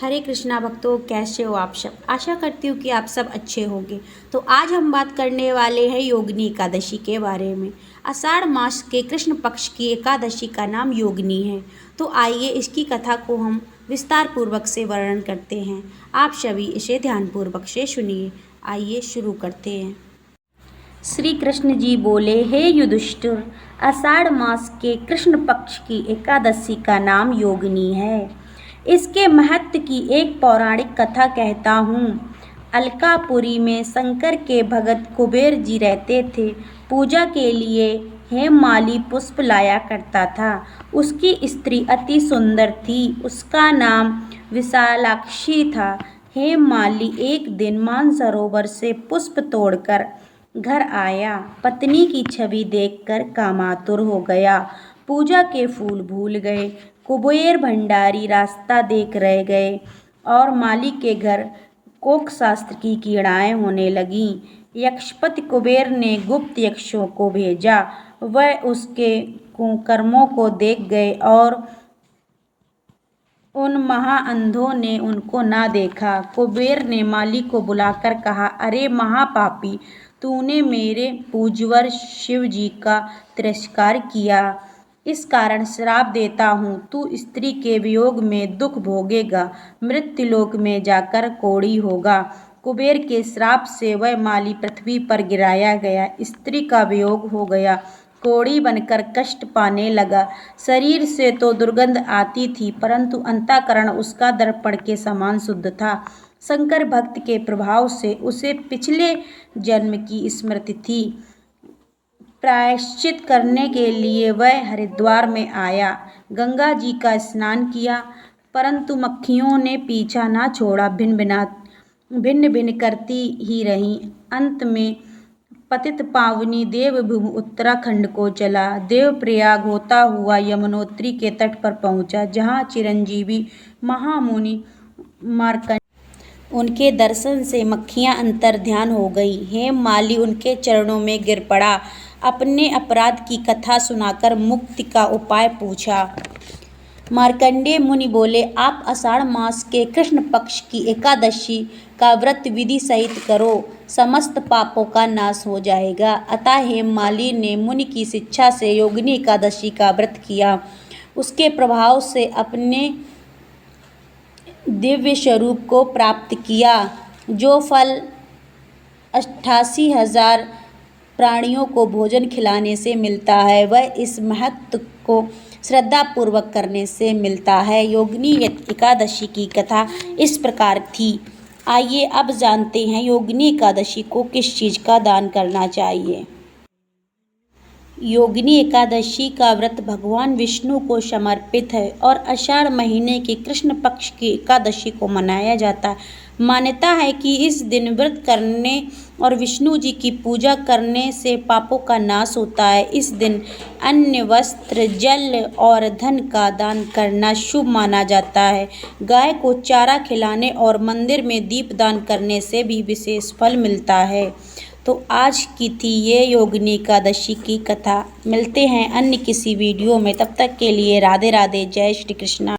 हरे कृष्णा भक्तों, कैसे हो आप सब। आशा करती हूँ कि आप सब अच्छे होंगे। तो आज हम बात करने वाले हैं योगिनी एकादशी के बारे में। आषाढ़ मास के कृष्ण पक्ष की एकादशी का नाम योगिनी है। तो आइए इसकी कथा को हम विस्तार पूर्वक से वर्णन करते हैं। आप सभी इसे ध्यानपूर्वक से सुनिए। आइए शुरू करते हैं। श्री कृष्ण जी बोले, हे युधिष्ठिर, आषाढ़ मास के कृष्ण पक्ष की एकादशी का नाम योगिनी है। इसके महत्व की एक पौराणिक कथा कहता हूँ। अलकापुरी में शंकर के भगत कुबेर जी रहते थे। पूजा के लिए हेममाली पुष्प लाया करता था। उसकी स्त्री अति सुंदर थी। उसका नाम विशालाक्षी था। हेममाली एक दिन मानसरोवर से पुष्प तोड़कर घर आया। पत्नी की छवि देखकर कामातुर हो गया। पूजा के फूल भूल गए। कुबेर भंडारी रास्ता देख रह गए और माली के घर कोक शास्त्र की कीड़ाएं होने लगीं। यक्षपति कुबेर ने गुप्त यक्षों को भेजा। वह उसके कुकर्मों को देख गए और उन महाअंधों ने उनको ना देखा। कुबेर ने माली को बुलाकर कहा, अरे महापापी, तूने मेरे पूज्यवर शिव जी का तिरस्कार किया। इस कारण श्राप देता हूँ, तू स्त्री के वियोग में दुख भोगेगा। मृत्युलोक में जाकर कोढ़ी होगा। कुबेर के श्राप से वह माली पृथ्वी पर गिराया गया। स्त्री का वियोग हो गया। कोढ़ी बनकर कष्ट पाने लगा। शरीर से तो दुर्गंध आती थी, परंतु अंतःकरण उसका दर्पण के समान शुद्ध था। शंकर भक्त के प्रभाव से उसे पिछले जन्म की स्मृति थी। प्रायश्चित करने के लिए वह हरिद्वार में आया। गंगा जी का स्नान किया, परंतु मक्खियों ने पीछा ना छोड़ा। भिन्न भिन्न करती ही रहीं। अंत में पतित पावनी देवभूमि उत्तराखंड को चला। देवप्रयाग होता हुआ यमुनोत्री के तट पर पहुंचा, जहां चिरंजीवी महामुनि मार्कंडेय उनके दर्शन से मक्खियां अंतर्ध्यान हो गई। हेममाली उनके चरणों में गिर पड़ा। अपने अपराध की कथा सुनाकर मुक्ति का उपाय पूछा। मार्कंडेय मुनि बोले, आप आषाढ़ मास के कृष्ण पक्ष की एकादशी का व्रत विधि सहित करो, समस्त पापों का नाश हो जाएगा। अतः हेममाली ने मुनि की शिक्षा से योगिनी एकादशी का व्रत किया। उसके प्रभाव से अपने दिव्य स्वरूप को प्राप्त किया। जो फल 88,000 प्राणियों को भोजन खिलाने से मिलता है, वह इस महत्व को श्रद्धापूर्वक करने से मिलता है। योगिनी एकादशी की कथा इस प्रकार थी। आइए अब जानते हैं योगिनी एकादशी को किस चीज़ का दान करना चाहिए। योगिनी एकादशी का व्रत भगवान विष्णु को समर्पित है और आषाढ़ महीने के कृष्ण पक्ष की एकादशी को मनाया जाता है। मान्यता है कि इस दिन व्रत करने और विष्णु जी की पूजा करने से पापों का नाश होता है। इस दिन अन्न, वस्त्र, जल और धन का दान करना शुभ माना जाता है। गाय को चारा खिलाने और मंदिर में दीपदान करने से भी विशेष फल मिलता है। तो आज की थी ये योगिनी एकादशी की कथा। मिलते हैं अन्य किसी वीडियो में, तब तक के लिए राधे राधे, जय श्री कृष्णा।